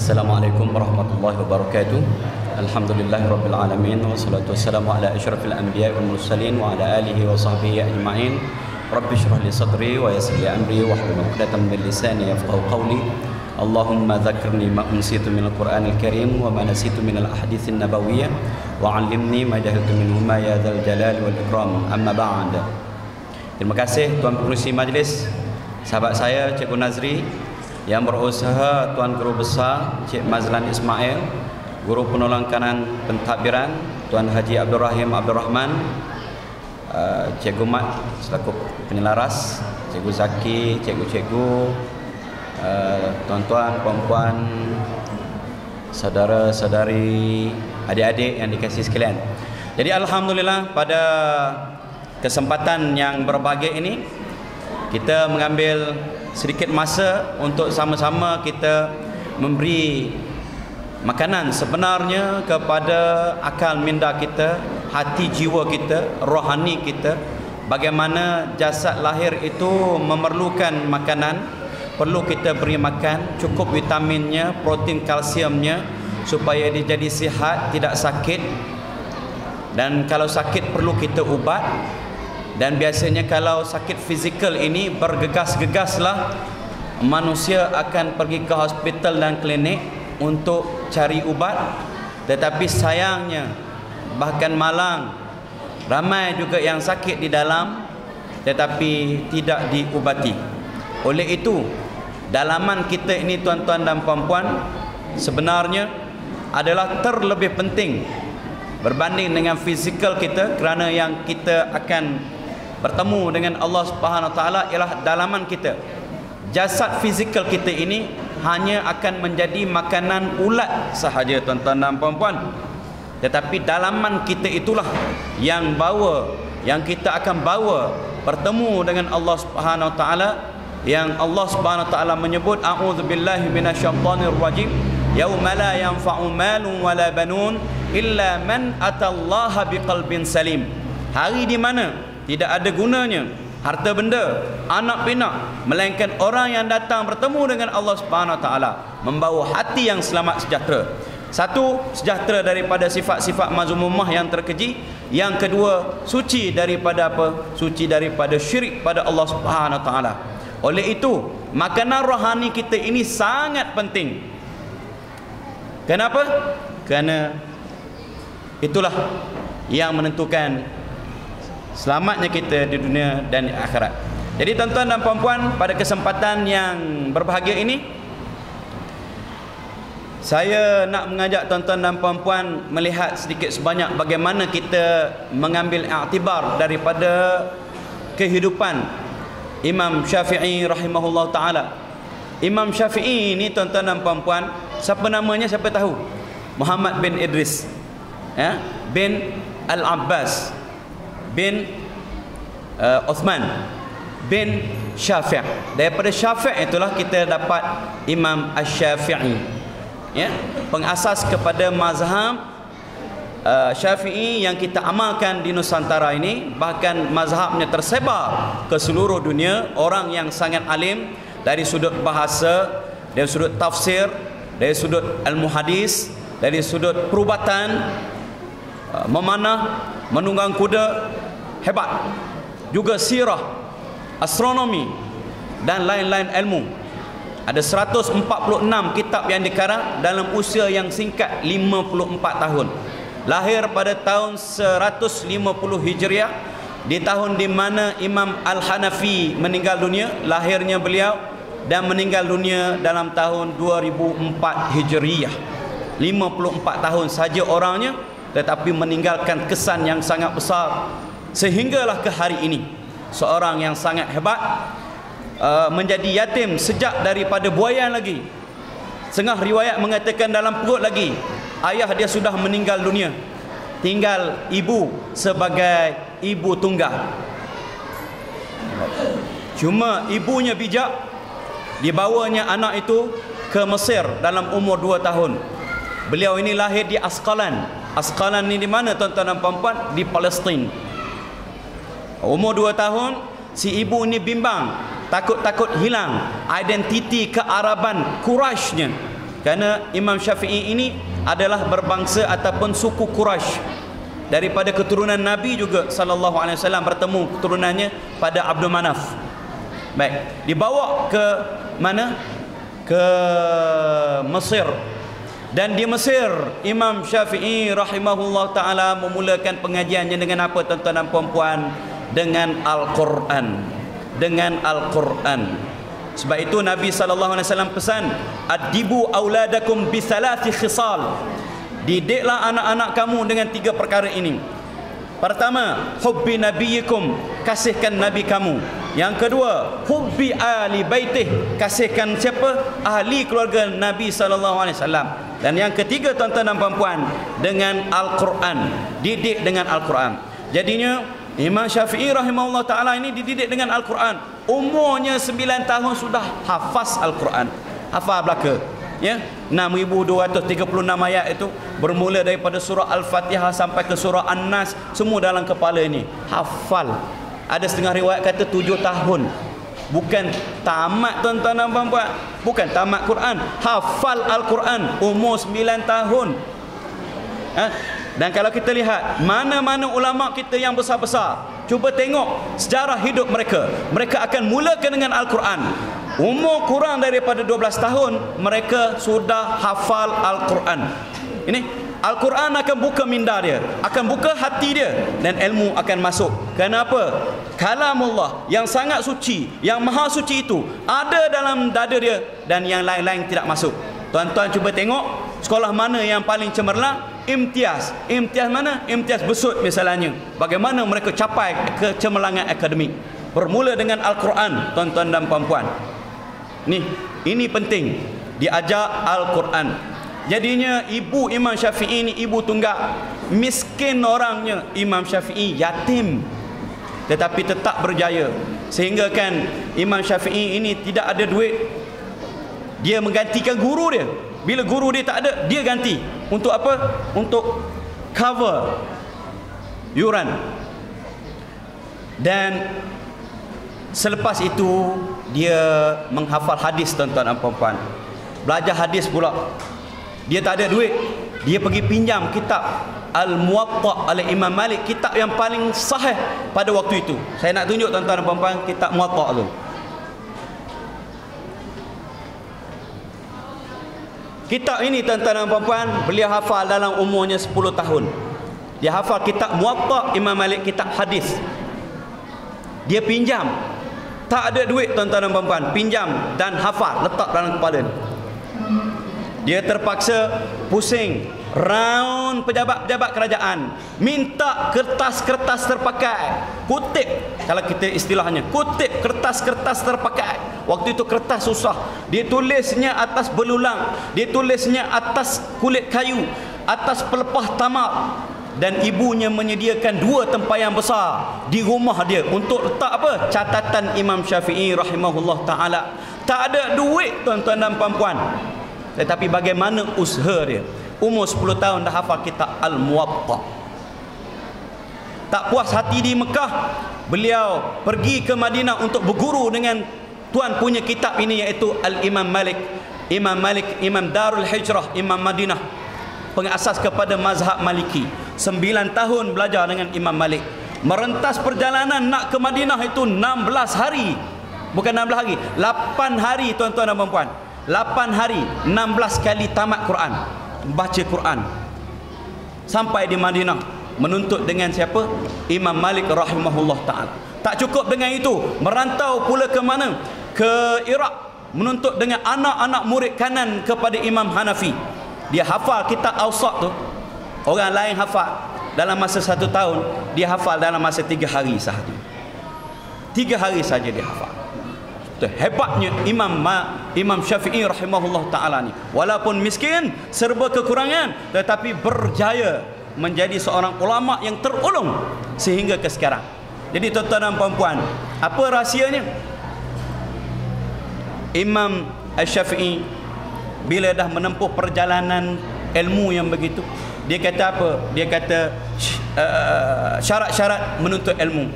Assalamualaikum warahmatullahi wabarakatuh. Alhamdulillahirabbil alamin wassalatu wassalamu ala asyrafil anbiya'i wal mursalin wa ala alihi wa sahbihi ajma'in. Rabbi shrah li sadri wa yassir li amri wahlul 'uqdatam min lisani yafqahu qawli. Allahumma dzakirni ma unsitu minal Qur'anil Karim wa ma nasitu minal ahaditsin nabawiyyah wa 'allimni ma jahiltu minhuma ya dzal jalali wal ikram. Amma ba'd. Terima kasih tuan pengerusi majlis, sahabat saya Cikgu Nazri, yang berusaha Tuan Guru Besar Cik Mazlan Ismail, Guru Penolong Kanan Pentadbiran Tuan Haji Abdul Rahim Abdul Rahman, Cikgu Mat selaku penyelaras, Cikgu Zaki, cikgu-cikgu, tuan-tuan, puan-puan, saudara-saudari, adik-adik yang dikasihi sekalian. Jadi alhamdulillah pada kesempatan yang berbahagia ini kita mengambil sedikit masa untuk sama-sama kita memberi makanan sebenarnya kepada akal minda kita, hati jiwa kita, rohani kita. Bagaimana jasad lahir itu memerlukan makanan, perlu kita beri makan, cukup vitaminnya, protein, kalsiumnya, supaya dia jadi sihat, tidak sakit. Dan kalau sakit perlu kita ubat. Dan biasanya kalau sakit fizikal ini bergegas-gegaslah manusia akan pergi ke hospital dan klinik untuk cari ubat. Tetapi sayangnya bahkan malang ramai juga yang sakit di dalam tetapi tidak diubati. Oleh itu dalaman kita ini tuan-tuan dan puan-puan sebenarnya adalah terlebih penting berbanding dengan fizikal kita, kerana yang kita akan bertemu dengan Allah Subhanahu Wa Taala ialah dalaman kita. Jasad fizikal kita ini hanya akan menjadi makanan ulat sahaja tuan-tuan dan puan-puan. Tetapi dalaman kita itulah yang kita akan bawa bertemu dengan Allah Subhanahu Wa Taala, yang Allah Subhanahu Wa Taala menyebut a'udzubillahi minasyaitonir rajim yauma la yanfa'u malun wala banun illa man atallaha biqalbin salim. Hari di mana tidak ada gunanya harta benda, anak pinak, melainkan orang yang datang bertemu dengan Allah Subhanahu Wa Taala membawa hati yang selamat sejahtera. Satu, sejahtera daripada sifat-sifat mazmumah yang terkeji. Yang kedua, suci daripada apa? Suci daripada syirik pada Allah Subhanahu Wa Taala. Oleh itu, makanan rohani kita ini sangat penting. Kenapa? Kerana itulah yang menentukan selamatnya kita di dunia dan di akhirat. Jadi tuan-tuan dan puan-puan, pada kesempatan yang berbahagia ini saya nak mengajak tuan-tuan dan puan-puan melihat sedikit sebanyak bagaimana kita mengambil iktibar daripada kehidupan Imam Syafi'i rahimahullah ta'ala. Imam Syafi'i ini tuan-tuan dan puan-puan, siapa namanya siapa tahu? Muhammad bin Idris, ya? Bin Al-Abbas bin Uthman bin Syafi'. Daripada Syafi' itulah kita dapat Imam Asy-Syafi'i, ya, pengasas kepada mazhab Syafi'i yang kita amalkan di Nusantara ini. Bahkan mazhabnya tersebar ke seluruh dunia. Orang yang sangat alim dari sudut bahasa, dari sudut tafsir, dari sudut ilmu hadis, dari sudut perubatan, memanah, menunggang kuda, hebat. Juga sirah, astronomi dan lain-lain ilmu. Ada 146 kitab yang dikarang dalam usia yang singkat 54 tahun. Lahir pada tahun 150 Hijriah, di tahun di mana Imam Al-Hanafi meninggal dunia. Lahirnya beliau dan meninggal dunia dalam tahun 2004 Hijriah. 54 tahun saja orangnya, tetapi meninggalkan kesan yang sangat besar sehinggalah ke hari ini. Seorang yang sangat hebat, menjadi yatim sejak daripada buaya lagi. Setengah riwayat mengatakan dalam perut lagi ayah dia sudah meninggal dunia, tinggal ibu sebagai ibu tunggal. Cuma ibunya bijak, dibawanya anak itu ke Mesir dalam umur 2 tahun. Beliau ini lahir di Asqalan. Asqalan ni di mana tuan-tuan dan puan-puan? Di Palestin. Umur 2 tahun, si ibu ini bimbang, takut-takut hilang identiti kearaban Quraisynya. Kerana Imam Syafi'i ini adalah berbangsa ataupun suku Quraisy, daripada keturunan Nabi juga sallallahu alaihi wasallam, bertemu keturunannya pada Abdul Manaf. Baik, dibawa ke mana? Ke Mesir. Dan di Mesir Imam Syafi'i rahimahullah ta'ala memulakan pengajiannya dengan apa, tuan-tuan dan puan-puan? Dengan Al-Quran. Dengan Al-Quran. Sebab itu Nabi SAW pesan, adibu auladakum bisalathi khisal, didiklah anak-anak kamu dengan 3 perkara ini. Pertama, hubbi nabiyikum, kasihkan nabi kamu. Yang kedua, hubbi ali baitih, kasihkan siapa? Ahli keluarga Nabi SAW. Dan yang ketiga, tuan-tuan dan puan-puan, dengan Al-Quran, didik dengan Al-Quran. Jadinya Imam Syafi'i rahimahullah ta'ala ini dididik dengan Al-Quran. Umurnya 9 tahun sudah hafaz Al-Quran, hafal belaka, ya, 6,236 ayat itu, bermula daripada surah Al-Fatihah sampai ke surah An-Nas, semua dalam kepala ini, hafal. Ada setengah riwayat kata 7 tahun. Bukan tamat, tuan-tuan dan puan-puan, bukan tamat Quran, hafal Al-Quran umur 9 tahun. Dan kalau kita lihat mana-mana ulama kita yang besar-besar, cuba tengok sejarah hidup mereka. Mereka akan mulakan dengan Al-Quran. Umur kurang daripada 12 tahun mereka sudah hafal Al-Quran. Ini Al-Quran akan buka minda dia, akan buka hati dia, dan ilmu akan masuk. Kenapa? Kalamullah yang sangat suci, yang maha suci itu ada dalam dada dia, dan yang lain-lain tidak masuk. Tuan-tuan cuba tengok sekolah mana yang paling cemerlang? Imtiaz. Imtiaz mana? Imtiaz besut misalnya. Bagaimana mereka capai kecemerlangan akademik? Bermula dengan Al-Quran, tuan-tuan dan puan-puan. Ini penting, diajar Al-Quran. Jadinya ibu Imam Syafi'i ini ibu tunggal. Miskin orangnya Imam Syafi'i, yatim, tetapi tetap berjaya. Sehingga kan Imam Syafi'i ini tidak ada duit, dia menggantikan guru dia. Bila guru dia tak ada, dia ganti. Untuk apa? Untuk cover yuran. Dan selepas itu dia menghafal hadis, tuan-tuan dan puan-puan. Belajar hadis pula. Dia tak ada duit, dia pergi pinjam kitab Al-Muwatta' oleh Imam Malik, kitab yang paling sahih pada waktu itu. Saya nak tunjuk, tuan-tuan dan puan-puan, kitab Muwatta' tu. Kitab ini, tuan-tuan dan puan-puan, beliau hafal dalam umurnya 10 tahun. Dia hafal kitab Muwatta' Imam Malik, kitab hadis. Dia pinjam. Tak ada duit, tuan-tuan dan puan-puan, pinjam dan hafal, letak dalam kepala. Dia terpaksa pusing round pejabat-pejabat kerajaan, minta kertas-kertas terpakai, kutip, kalau kita istilahnya kutip, kertas-kertas terpakai. Waktu itu kertas susah, dia tulisnya atas belulang, dia tulisnya atas kulit kayu, atas pelepah tamak. Dan ibunya menyediakan 2 tempayan besar di rumah dia untuk letak apa? Catatan Imam Syafi'i rahimahullah ta'ala. Tak ada duit, tuan-tuan dan puan-puan, tetapi bagaimana usaha dia. Umur 10 tahun dah hafal kitab Al-Muwatta'. Tak puas hati di Mekah, beliau pergi ke Madinah untuk berguru dengan tuan punya kitab ini, iaitu Al-Imam Malik. Imam Malik, Imam Darul Hijrah, Imam Madinah, pengasas kepada mazhab Maliki. 9 tahun belajar dengan Imam Malik. Merentas perjalanan nak ke Madinah itu 16 hari. Bukan 16 hari, 8 hari, tuan-tuan dan puan-puan. 8 hari, 16 kali tamat Quran, baca Quran. Sampai di Madinah, menuntut dengan siapa? Imam Malik rahimahullah ta'ala. Tak cukup dengan itu, merantau pula ke mana? Ke Iraq, menuntut dengan anak-anak murid kanan kepada Imam Hanafi. Dia hafal kitab Awsat tu. Orang lain hafal dalam masa 1 tahun, dia hafal dalam masa 3 hari sahaja. 3 hari saja dia hafal. Hebatnya Imam Syafi'i rahimahullah ta'ala ni. Walaupun miskin, serba kekurangan, tetapi berjaya menjadi seorang ulama yang terulung sehingga ke sekarang. Jadi tuan-tuan dan puan-puan, apa rahsianya? Imam Syafi'i bila dah menempuh perjalanan ilmu yang begitu, dia kata apa? Dia kata syarat-syarat menuntut ilmu.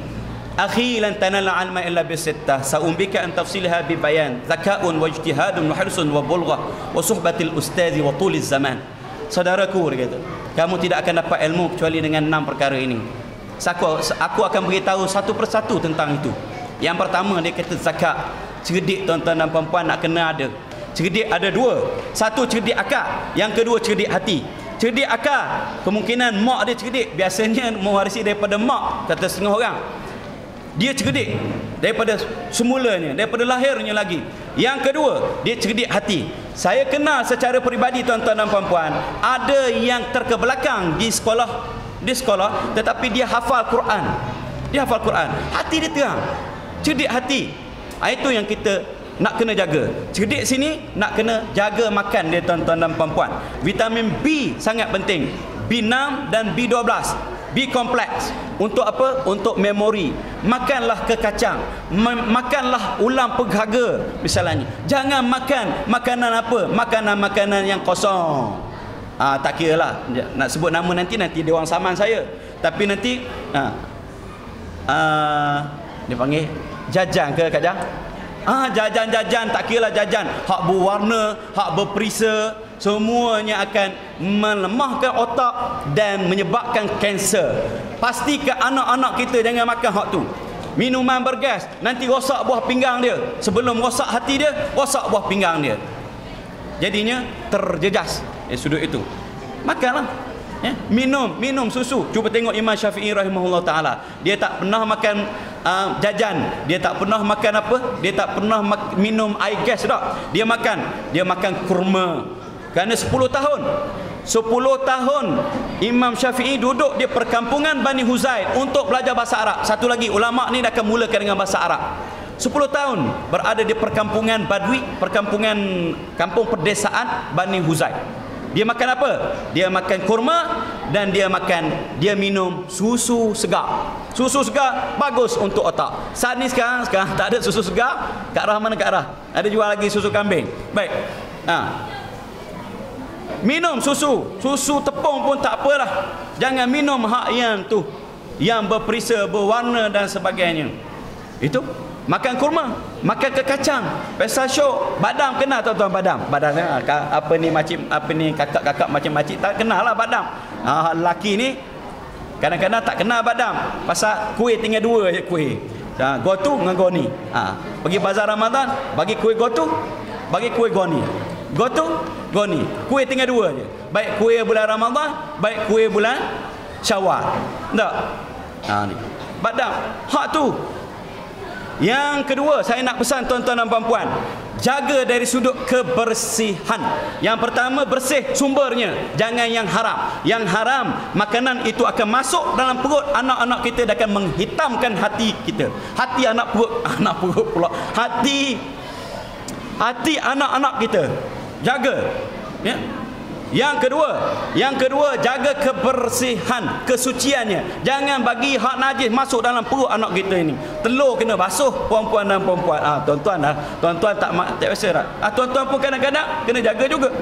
akhi lan tanala ilma illa bisittah sa'umbika an tafsilha bi bayan zaka'un wa ijtihadun wa hirsun wa bulghah wa suhbatil ustazi wa tuliz zaman. Saudaraku, dia kata, kamu tidak akan dapat ilmu kecuali dengan 6 perkara ini. Aku akan beritahu satu persatu tentang itu. Yang pertama, dia kata zakat. Cerdik tuan-tuan dan puan-puan nak kena ada. Cerdik ada 2. Satu, cerdik akal. Yang kedua, cerdik hati. Cerdik akal, kemungkinan mak dia cerdik. Biasanya mewarisi daripada mak, kata setengah orang. Dia cerdik daripada semulanya, daripada lahirnya lagi. Yang kedua, dia cerdik hati. Saya kenal secara peribadi tuan-tuan dan puan-puan, ada yang terkebelakang di sekolah tetapi dia hafal Quran. Dia hafal Quran. Hati dia terang. Cerdik hati. Itu yang kita nak kena jaga. Cerdik sini nak kena jaga makan dia tuan-tuan dan puan-puan. Vitamin B sangat penting. B6 dan B12. B kompleks. Untuk apa? Untuk memori. Makanlah ke kacang. Makanlah ulam pegaga misalnya. Jangan makan makanan apa? Makanan-makanan yang kosong. Tak kira lah nak sebut nama nanti dia orang saman saya. Tapi nanti dia panggil jajan ke Kak Jah? Jajan-jajan, tak kira lah jajan hak berwarna, hak berperisa, semuanya akan melemahkan otak dan menyebabkan kanser. Pastikan anak-anak kita jangan makan hak tu. Minuman bergas, nanti rosak buah pinggang dia. Sebelum rosak hati dia, rosak buah pinggang dia. Jadinya terjejas sudut itu. Makanlah. Minum susu. Cuba tengok Imam Syafi'i rahimahullah ta'ala. Dia tak pernah makan jajan. Dia tak pernah makan apa? Dia tak pernah minum air gas tak. Dia makan kurma. Kerana 10 tahun Imam Syafi'i duduk di perkampungan Bani Huzail untuk belajar bahasa Arab. Satu lagi, ulama ni dah akan mulakan dengan bahasa Arab. 10 tahun berada di perkampungan Badui, kampung perdesaan Bani Huzail. Dia makan apa? Dia makan kurma dan dia minum susu segar. Susu segar bagus untuk otak. Saat ni sekarang tak ada susu segar. Kat arah mana kat arah? Ada jual lagi susu kambing. Baik. Minum susu tepung pun tak apalah. Jangan minum hak yang tu, yang berperisa, berwarna dan sebagainya. Itu makan kurma, makan ke kacang, pesta syok, badam kena tuan-tuan, badam apa ni kakak-kakak macam makcik tak kenal lah badam. Lelaki ni kadang-kadang tak kenal badam, pasal kuih tinggal 2 je kuih. Gotu dengan goni. Pergi bazar Ramadan, bagi kuih gotu, bagi kuih goni. Gotu, goni. Kuih tinggal 2 je. Baik kuih bulan Ramadan, baik kuih bulan Syawal. Tak? Ni. Badam. Hak tu. Yang kedua, saya nak pesan tuan-tuan dan puan-puan, jaga dari sudut kebersihan. Yang pertama, bersih sumbernya. Jangan yang haram. Yang haram, makanan itu akan masuk dalam perut anak-anak kita dan akan menghitamkan hati kita. Hati anak perut pula. Hati anak-anak kita. Jaga. Ya. Yang kedua, jaga kebersihan, kesuciannya. Jangan bagi hak najis masuk dalam perut anak kita ini. Telur kena basuh puan-puan dan puan-puan. Tuan-tuan tak biasa tak? Tuan-tuan pun kadang-kadang kena jaga juga.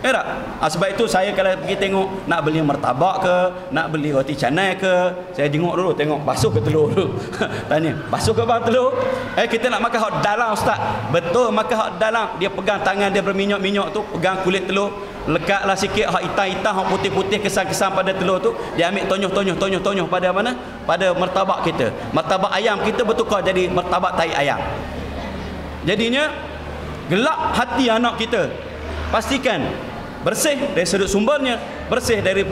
Tak? Sebab itu saya kalau pergi tengok nak beli martabak ke, nak beli roti canai ke, saya jenguk dulu, tengok basuh ke telur dulu. Tanya, basuh ke bang telur? Kita nak makan hak dalam ustaz. Betul, makan hak dalam. Dia pegang tangan dia berminyak-minyak tu, pegang kulit telur, lekatlah sikit hak hitam-hitam, hak putih-putih, kesan-kesan pada telur tu, dia ambil tonyoh pada mana? Pada martabak kita. Martabak ayam kita bertukar jadi martabak tai ayam. Jadinya gelap hati anak kita. Pastikan bersih dari sudut sumbernya, bersih dari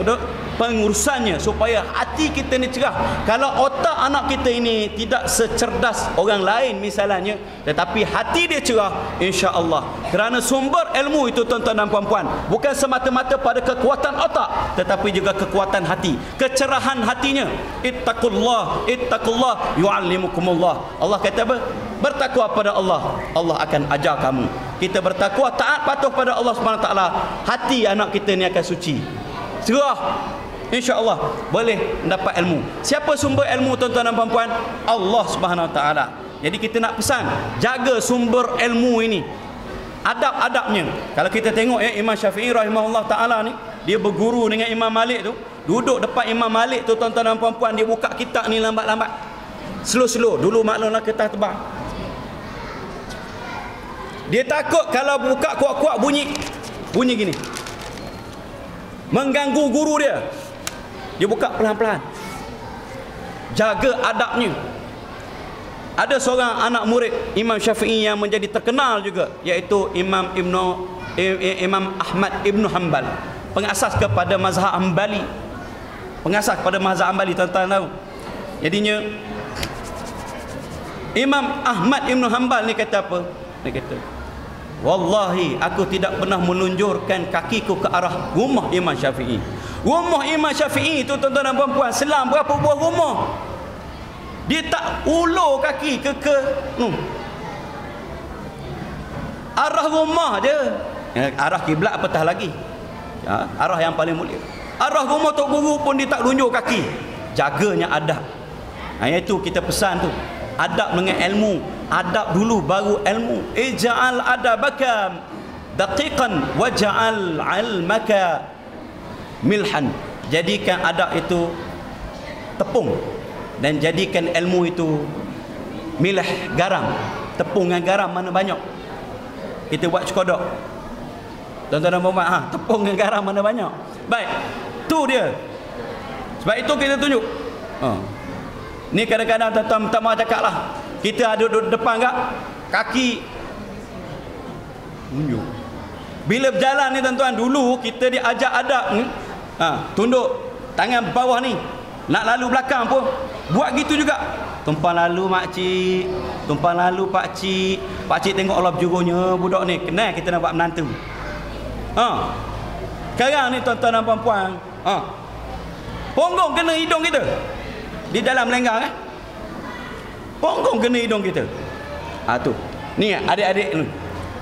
pengurusannya, supaya hati kita ni cerah. Kalau otak anak kita ini tidak secerdas orang lain misalnya, tetapi hati dia cerah, insya-Allah. Kerana sumber ilmu itu tuan-tuan dan puan-puan bukan semata-mata pada kekuatan otak, tetapi juga kekuatan hati, kecerahan hatinya. Ittaqullah yu'allimukumullah. Allah kata apa? Bertakwa pada Allah, Allah akan ajar kamu. Kita bertakwa, taat, patuh pada Allah Subhanahu Wa Taala, hati anak kita ni akan suci, cerah, insya-Allah boleh mendapat ilmu. Siapa sumber ilmu tuan-tuan dan puan-puan? Allah Subhanahu Wa Taala. Jadi kita nak pesan, jaga sumber ilmu ini, adab-adabnya. Kalau kita tengok Imam Syafi'i rahimahullah taala ni, dia berguru dengan Imam Malik tu, duduk depan Imam Malik tu tuan-tuan dan puan-puan, dia buka kitab ni lambat-lambat. slow-slow. Dulu maklumlah kertas tebal. Dia takut kalau buka kuat-kuat bunyi gini, mengganggu guru dia. Dia buka pelan-pelan, jaga adabnya. Ada seorang anak murid Imam Syafi'i yang menjadi terkenal juga, iaitu Imam Ahmad Ibnu Hanbal, pengasas kepada mazhab Hanbali. Tuan-tuan tahu. Jadinya Imam Ahmad Ibnu Hanbal ni kata apa? Dia kata, wallahi aku tidak pernah menunjurkan kakiku ke arah rumah Imam Syafi'i. Rumah Imam Syafi'i itu, tuan-tuan dan puan-puan, selang berapa buah rumah. Dia tak ulur kaki ke arah rumah dia. Arah kiblat apatah lagi, arah yang paling mulia. Arah rumah Tok Guru pun dia tak tunjuk kaki. Jaganya adab. Itu kita pesan tu, adab dengan ilmu. Adab dulu baru ilmu. Ij'al adabaka daqiqan waj'al ilmaka milhan. Jadikan adab itu tepung dan jadikan ilmu itu milih, garam. Tepung dengan garam mana banyak, kita buat cekodok. Tuan-tuan dan puan-puan, tepung dengan garam mana banyak. Baik, tu dia. Sebab itu kita tunjuk. Ni kadang-kadang tuan-tuan tak mahu cakap lah, kita ada duduk depan kaki tunjuk. Bila berjalan ni tuan-tuan, dulu kita diajak adab ni, tunduk tangan bawah ni. Nak lalu belakang pun buat gitu juga. Tumpang lalu makcik, tumpang lalu pakcik. Pakcik tengok Allah berjurunya, budak ni kenal kita nak buat menantu. Sekarang ni tuan-tuan dan puan-puan, ponggong kena hidung kita di dalam lenggang. Ponggong kena hidung kita. Tu. Ni adik-adik ni,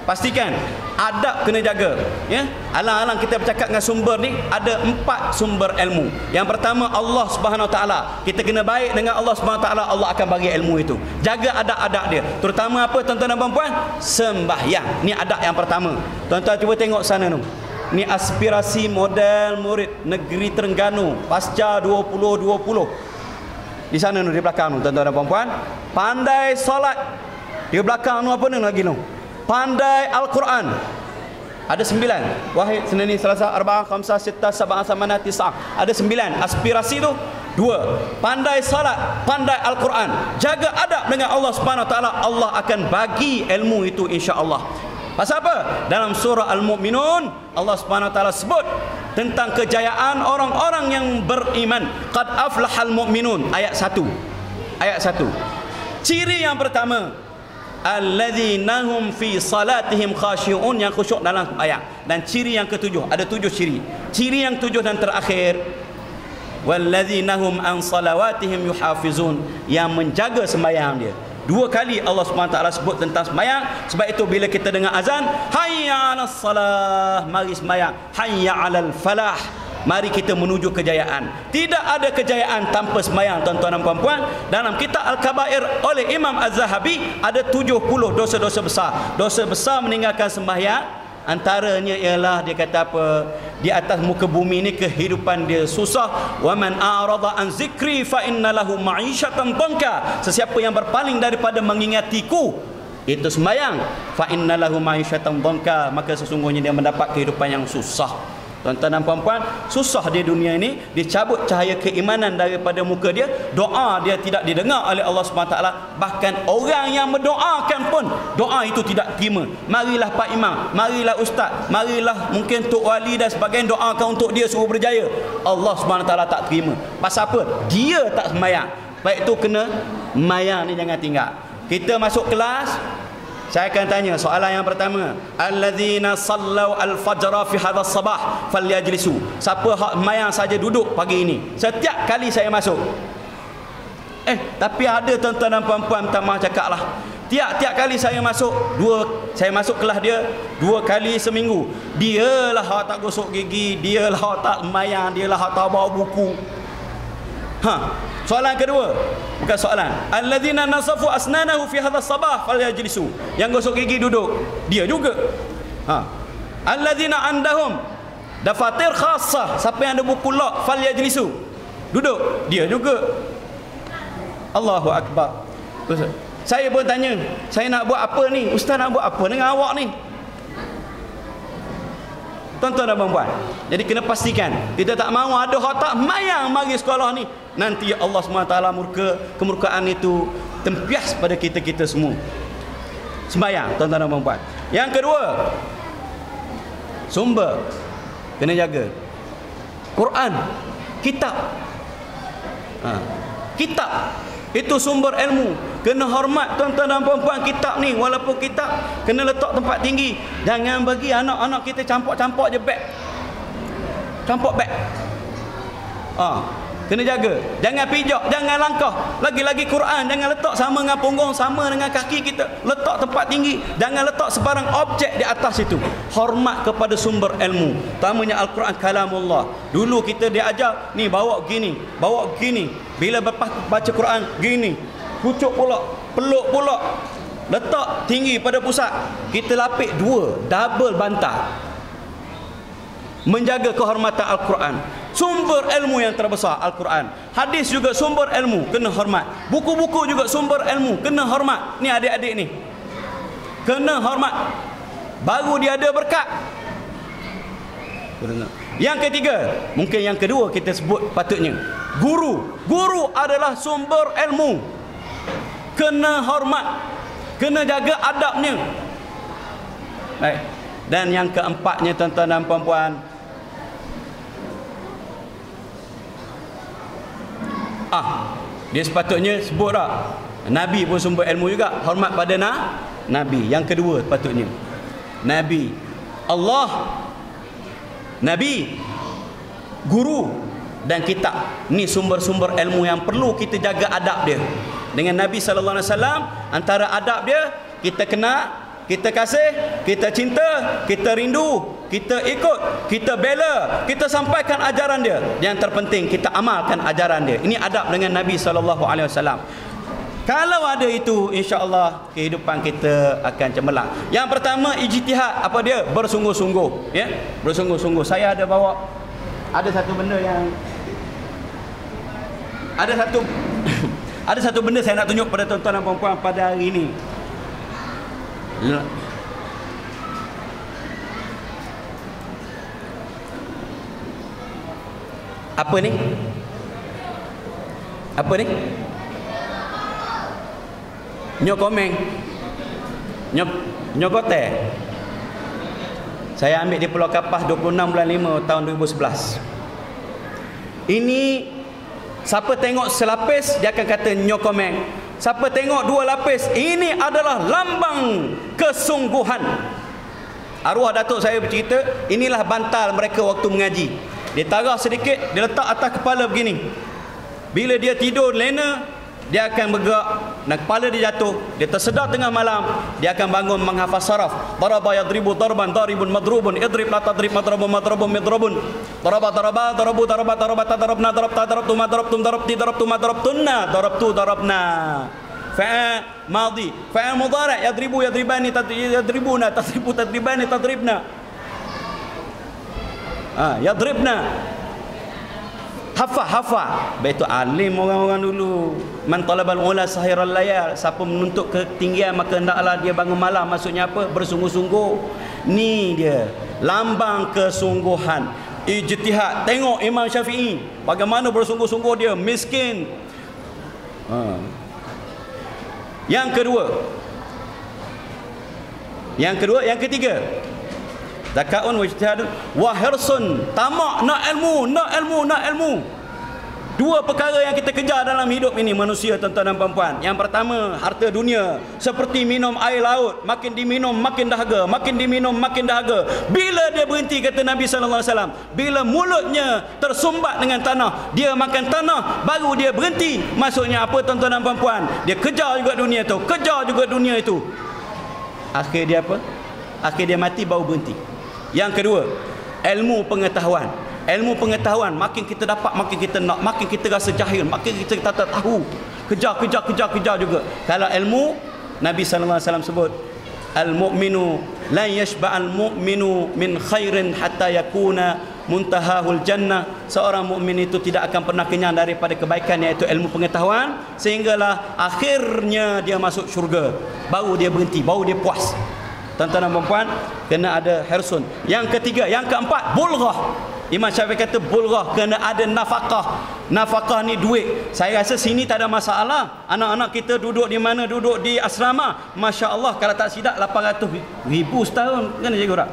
pastikan adab kena jaga, ya. Alang-alang kita bercakap dengan sumber ni, ada 4 sumber ilmu. Yang pertama Allah Subhanahu Wa Taala. Kita kena baik dengan Allah Subhanahu Wa Taala, Allah akan bagi ilmu itu. Jaga adab-adab dia. Terutama apa tuan-tuan dan puan-puan? Sembahyang. Ni adab yang pertama. Tuan-tuan cuba tengok sana tu. Ni aspirasi model murid negeri Terengganu pasca 2020. Di sana tu, di belakang tu, tuan-tuan dan puan-puan. Pandai solat. Di belakang tu apa ni lagi tu? Pandai Al-Quran. Ada 9. Wahid, Senin, Selasa, Arba'ah, Khamsah, Sittah, Sab'ah, Samanah, Tis'ah. Ada 9. Aspirasi tu 2. Pandai salat, pandai Al-Quran. Jaga adab dengan Allah Subhanahu Wa Taala, Allah akan bagi ilmu itu insya-Allah. Pasal apa? Dalam surah Al-Mu'minun Allah Subhanahu Wa Taala sebut tentang kejayaan orang-orang yang beriman. Qad aflahal mu'minun, ayat 1. Ayat 1. Ciri yang pertama, alladzina hum fi salatihim khashi'un, yang khusyuk dalam ayat. Dan ciri yang ketujuh, ada 7 ciri. Ciri yang 7 dan terakhir, walladzina hum an salawatihim yuhafizun, yang menjaga sembahyang dia. 2 kali Allah SWT sebut tentang sembahyang. Sebab itu bila kita dengar azan, hayya 'alas salah, mari sembahyang. Hayya 'alal falah, mari kita menuju kejayaan. Tidak ada kejayaan tanpa sembahyang, tuan-tuan dan puan-puan. Dalam kitab Al-Kabair oleh Imam Az-Zahabi ada 70 dosa-dosa besar. Dosa besar meninggalkan sembahyang, antaranya ialah dia kata apa? Di atas muka bumi ni kehidupan dia susah. Wa man a'rada an zikri fa inna lahu ma'isyatan dhanka. Sesiapa yang berpaling daripada mengingatiku, itu sembahyang, fa inna lahu ma'isyatan dhanka, maka sesungguhnya dia mendapat kehidupan yang susah. Tuan-tuan dan puan-puan, susah di dunia ini, dicabut cahaya keimanan daripada muka dia, doa dia tidak didengar oleh Allah SWT. Bahkan orang yang mendoakan pun doa itu tidak terima. Marilah Pak Imam, marilah Ustaz, marilah mungkin Tok Wali dan sebagainya, doakan untuk dia suruh berjaya, Allah SWT tak terima. Pasal apa? Dia tak sembahyang. Baik itu kena sembahyang ni jangan tinggal. Kita masuk kelas, saya akan tanya soalan yang pertama, alladzina sallau al-fajra fi hadzal sabah falyajlisu. Siapa hak sembahyang saja duduk pagi ini setiap kali saya masuk. Tapi ada tuan-tuan dan puan-puan tak mahu cakap lah, tiap-tiap kali saya masuk, saya masuk kelas dia 2 kali seminggu, dialah hak tak gosok gigi, dialah hak tak sembahyang, dialah hak tak bawa buku. Soalan kedua, bukan soalan, alladzina nasafu asnanahu fi hadzal sabah falyajlisu. Yang gosok gigi duduk, dia juga. Alladzina andahum dafatir khassah, siapa yang ada buku log falyajlisu, duduk, dia juga. Allahu Akbar. Saya pun tanya, saya nak buat apa ni? Ustaz nak buat apa dengan awak ni? Tuan-tuan dan puan-puan, jadi kena pastikan kita tak mahu ada hak tak mayang mari sekolah ni. Nanti Allah SWT murka, kemurkaan itu tempias pada kita-kita semua. Sembahyang, tuan-tuan dan puan-puan. Yang kedua, sumber kena jaga. Quran, kitab. Kitab itu sumber ilmu. Kena hormat tuan-tuan dan puan-puan kitab ni. Walaupun kitab kena letak tempat tinggi. Jangan bagi anak-anak kita campak-campak je beg. Campak beg. Kena jaga. Jangan pijak, jangan langkah. Lagi-lagi Quran jangan letak sama dengan punggung, sama dengan kaki kita. Letak tempat tinggi. Jangan letak sebarang objek di atas itu. Hormat kepada sumber ilmu. Utamanya Al-Quran kalamullah. Dulu kita diajar, ni bawa gini, bawa gini. Bila baca Quran gini, pucuk pula, peluk pula. Letak tinggi pada pusat. Kita lapik dua, double bantal. Menjaga kehormatan Al-Quran. Sumber ilmu yang terbesar Al-Quran. Hadis juga sumber ilmu, kena hormat. Buku-buku juga sumber ilmu, kena hormat. Ni adik-adik ni, kena hormat, baru dia ada berkat. Yang ketiga, mungkin yang kedua kita sebut patutnya, guru. Guru adalah sumber ilmu, kena hormat, kena jaga adabnya. Baik. Dan yang keempatnya tuan-tuan dan puan-puan, dia sepatutnya sebut tak, Nabi pun sumber ilmu juga. Hormat pada Nabi. Yang kedua patutnya Nabi, Allah, Nabi, guru dan kitab. Ni sumber-sumber ilmu yang perlu kita jaga adab dia. Dengan Nabi SAW, antara adab dia, kita kenal, kita kasih, kita cinta, kita rindu, kita ikut, kita bela, kita sampaikan ajaran dia. Yang terpenting kita amalkan ajaran dia. Ini adab dengan Nabi SAW. Kalau ada itu, insya-Allah kehidupan kita akan cemerlang. Yang pertama, ijtihad. Apa dia? Bersungguh-sungguh, ya. Bersungguh-sungguh. Saya ada bawa, ada satu benda yang ada satu benda saya nak tunjuk pada tuan-tuan dan puan-puan pada hari ini. Apa ni? Apa ni? Nyokomeng. Nyokote. Saya ambil di Pulau Kapas 26 bulan 5 tahun 2011. Ini siapa tengok selapis dia akan kata nyokomeng. Siapa tengok dua lapis, ini adalah lambang kesungguhan. Arwah datuk saya bercerita, inilah bantal mereka waktu mengaji. Dia tarah sedikit, dia letak atas kepala begini. Bila dia tidur lena, dia akan bergerak dan kepala dia jatuh. Dia tersedar tengah malam, dia akan bangun menghafaz saraf. Daraba yadribu darban daribun madrubun idrib la tadrib madrubun madrubun madrubun. Daraba daraba darabu daraba daraba tadarabna darabta darabtu madarabtum darabti darabtu madarabtunna darabtu darabna. Fa'al madhi, fa'al mudhari' yadribu yadribani yadribuna tadribu tadribani tadribna. Yadribna. Hafah. Itu alim orang-orang dulu. Man talabal ula sahiral layal. Siapa menuntut ketinggian maka hendaklah dia bangun malam. Maksudnya apa? Bersungguh-sungguh. Ni dia lambang kesungguhan. Ijtihad. Tengok Imam Syafi'i, bagaimana bersungguh-sungguh dia, miskin. Yang yang ketiga, zakaun wa ijtihadun wa hirsun, tamak, nak ilmu. Dua perkara yang kita kejar dalam hidup ini manusia, tuan-tuan dan puan-puan. Yang pertama, harta dunia. Seperti minum air laut, makin diminum makin dahaga, makin diminum makin dahaga. Bila dia berhenti, kata Nabi SAW, bila mulutnya tersumbat dengan tanah, dia makan tanah, baru dia berhenti. Maksudnya apa, tuan-tuan dan puan-puan? Dia kejar juga dunia itu, Akhir dia apa? Akhir dia mati, baru berhenti. Yang kedua, ilmu pengetahuan. Ilmu pengetahuan, makin kita dapat, makin kita nak, makin kita rasa jahil, makin kita tak tahu. Kejar juga. Kalau ilmu, Nabi SAW sebut, al-mu'minu la yashba'al mu'minu min khairin hatta yakuna muntahahul jannah. Seorang mukmin itu tidak akan pernah kenyang daripada kebaikan, iaitu ilmu pengetahuan, sehinggalah akhirnya dia masuk syurga. Baru dia berhenti, baru dia puas. Tuan-tuan dan puan-puan, kena ada hirsun. Yang ketiga, yang keempat, bulghah. Imam Syafi'i kata bulghah, kena ada nafkah. Nafkah ni duit. Saya rasa sini tak ada masalah. Anak-anak kita duduk di mana? Duduk di asrama. Masya Allah, kalau tak sidak 800 ribu setahun. Kan cikgu Rak?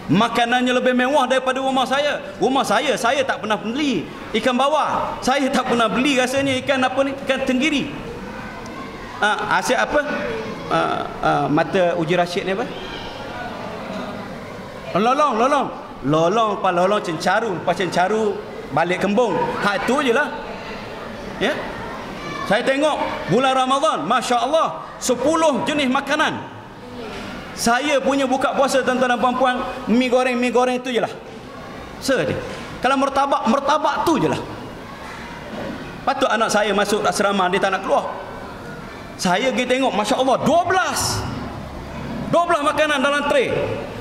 Makanannya lebih mewah daripada rumah saya. Rumah saya tak pernah beli ikan bawah. Saya tak pernah beli rasanya ikan apa ni? Ikan tenggiri. Asyik apa? Mata Uji Rashid ni apa? Lolong cencaru, lepas cencaru balik kembung. Itu je lah. Ya? Saya tengok bulan Ramadan, Masya Allah, 10 jenis makanan. Saya punya buka puasa, tuan-tuan dan puan-puan, mi goreng tu je lah. Sedih. Kalau mertabak tu je lah. Patut anak saya masuk asrama, dia tak nak keluar. Saya pergi tengok, Masya Allah, 12 makanan dalam tray.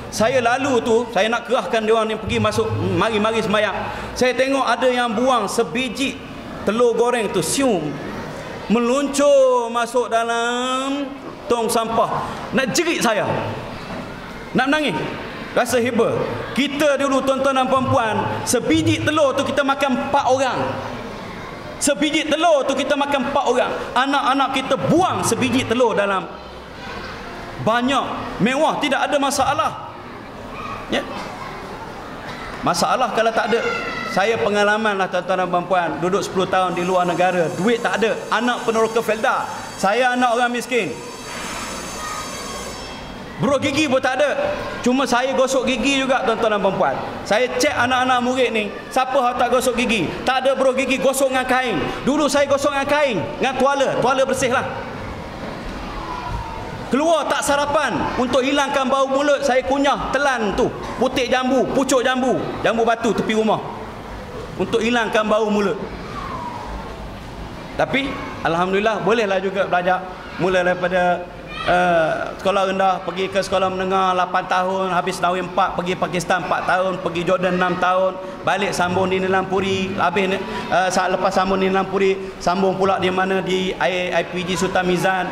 Saya lalu tu, saya nak kerahkan dia orang yang pergi masuk, mari sembahyang. Saya tengok ada yang buang sebiji telur goreng tu, sium, meluncur masuk dalam tong sampah. Nak jerit saya, nak menangis. Rasa heba. Kita dulu, tuan-tuan dan puan-puan, sebiji telur tu kita makan 4 orang. Sebiji telur tu kita makan 4 orang. Anak-anak kita buang sebiji telur dalam banyak, mewah, tidak ada masalah. Ya. Masalah kalau tak ada. Saya pengalaman lah, tuan-tuan dan puan-puan, duduk 10 tahun di luar negara, duit tak ada, anak peneroka Felda. Saya anak orang miskin, beruk gigi pun tak ada. Cuma saya gosok gigi juga, tuan-tuan dan puan-puan. Saya cek anak-anak murid ni, siapa yang tak gosok gigi? Tak ada beruk gigi, gosok dengan kain. Dulu saya gosok dengan kain, dengan tuala bersih lah. Keluar tak sarapan, untuk hilangkan bau mulut, saya kunyah telan tu, putik jambu, pucuk jambu batu tepi rumah, untuk hilangkan bau mulut. Tapi alhamdulillah bolehlah juga belajar. Mula daripada sekolah rendah pergi ke sekolah menengah 8 tahun, habis Nawi 4, pergi Pakistan 4 tahun, pergi Jordan 6 tahun, balik sambung di Nilam Puri. Habis saat lepas sambung di Nilam Puri, sambung pula di mana, di IPG Sultan Mizan.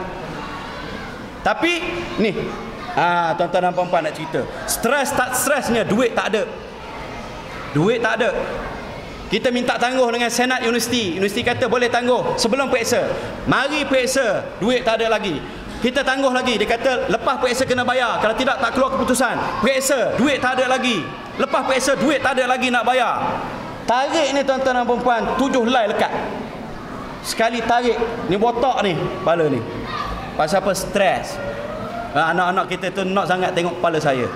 Tapi ni, tuan-tuan dan puan-puan nak cerita, stres tak stresnya, duit tak ada. Kita minta tangguh dengan Senat Universiti kata boleh tangguh sebelum periksa. Mari periksa, duit tak ada lagi. Kita tangguh lagi, dia kata lepas periksa kena bayar, kalau tidak tak keluar keputusan. Periksa, duit tak ada lagi. Lepas periksa, duit tak ada lagi nak bayar. Tarik ni, tuan-tuan dan puan-puan, 7 helai lekat. Sekali tarik, ni botak ni, kepala ni. Pasal apa? Stres. Anak-anak kita tu nak sangat tengok kepala saya.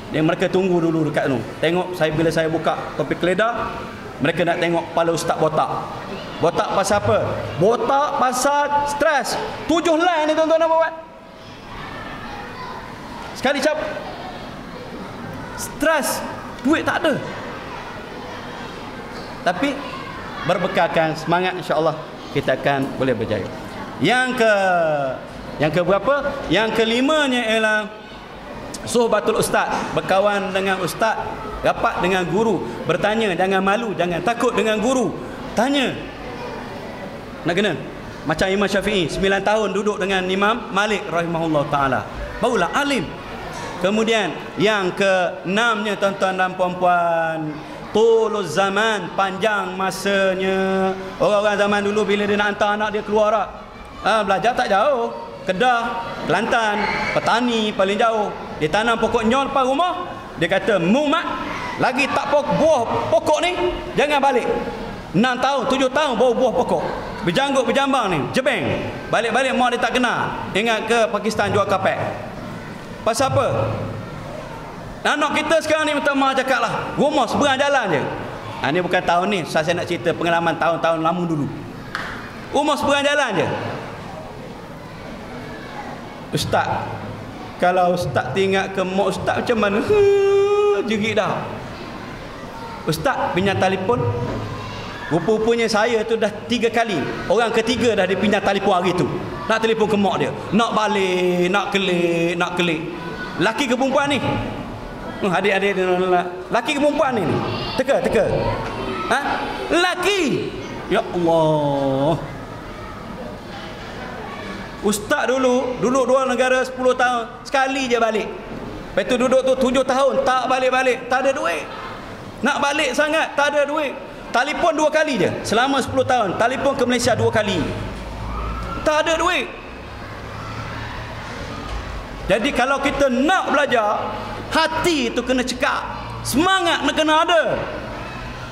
Mereka tunggu dulu dekat tu. Tengok saya, bila saya buka topik keledar, mereka nak tengok kepala ustaz botak. Botak pasal apa? Botak pasal stres. 7 helai ni, tuan-tuan dan puan-puan. Sekali cap. Stres, duit tak ada. Tapi berbekalkan semangat, insya-Allah kita akan boleh berjaya. Yang ke berapa? Yang kelimanya ialah suhbatul ustaz, berkawan dengan ustaz, rapat dengan guru, bertanya, jangan malu, jangan takut dengan guru. Tanya. Nak kena macam Imam Syafi'i 9 tahun duduk dengan Imam Malik rahimahullah taala, barulah alim. Kemudian yang ke-6-nya, tuan-tuan dan puan-puan, tuluz zaman, panjang masanya. Orang-orang zaman dulu bila dia nak hantar anak dia keluar, belajar tak jauh, Kedah, Kelantan, petani paling jauh. Dia tanam pokok nyol depan rumah. Dia kata, "Mak, lagi tak buah pokok ni, jangan balik." 6 tahun, 7 tahun baru buah pokok. Berjanggut berjambang ni, jebeng. Balik-balik mak dia tak kena. Ingat ke Pakistan jual kapek. Pasal apa? Anak kita sekarang ni minta maaf cakap lah, rumah seberang jalan je. Ni bukan tahun ni, saya nak cerita pengalaman tahun-tahun lama dulu. Rumah seberang jalan je. Ustaz, kalau ustaz tinggal ke mak ustaz macam mana? Jerit dah. Ustaz pinjam telefon. Rupa-rupanya saya tu dah 3 kali. Orang ketiga dah dia pinjam telefon hari tu. Nak telefon ke mak dia. Nak balik, nak kelik. Laki ke perempuan ni? Adik-adik laki ke perempuan ni? Teka. Ha? Laki. Ya Allah. Ustaz dulu duduk luar negara 10 tahun, sekali je balik. Lepas tu duduk tu 7 tahun, tak balik-balik, tak ada duit. Nak balik sangat, tak ada duit. Telefon 2 kali je selama 10 tahun. Telefon ke Malaysia 2 kali. Tak ada duit. Jadi kalau kita nak belajar, hati tu kena cekak, semangat nak kena ada.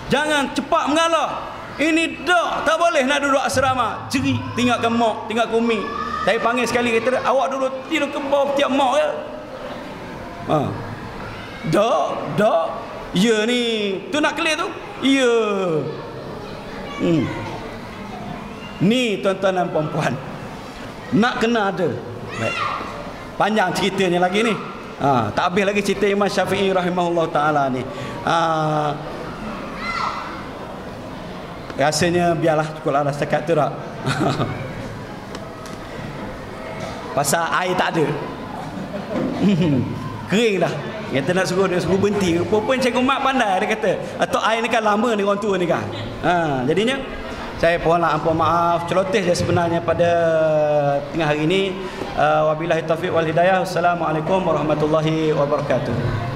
Jangan cepat mengalah. Ini tak boleh nak duduk asrama. Jerit, tinggalkan mak, tinggalkan umi. Saya panggil sekali, kata, awak dulu tidur ke bawah tiap mak ya? Tak. Ya ni, tu nak clear tu? Ya. Ni tuan-tuan dan puan-puan, nak kena ada. Baik. Panjang ceritanya lagi ni. Tak habis lagi cerita Imam Syafi'i rahimahullah ta'ala ni. Rasanya biarlah cukuplah setakat tu tak. Pasal air tak ada. Kering dah. Kita nak suruh berhenti. Perempuan Cikgu Mat pandai, dia kata, atau air ni kan lama ni orang tua ni kan. Jadinya saya mohonlah ampun maaf, celoteh je sebenarnya pada tengah hari ini. Wabillahi taufiq wal hidayah. Assalamualaikum warahmatullahi wabarakatuh.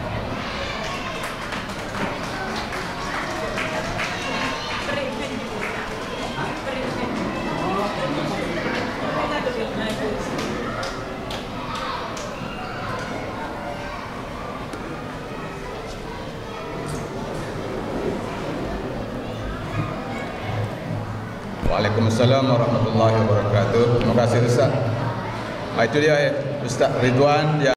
Waalaikumsalam warahmatullahi wabarakatuh. Terima kasih Ustaz. Itu dia Ustaz Ridwan yang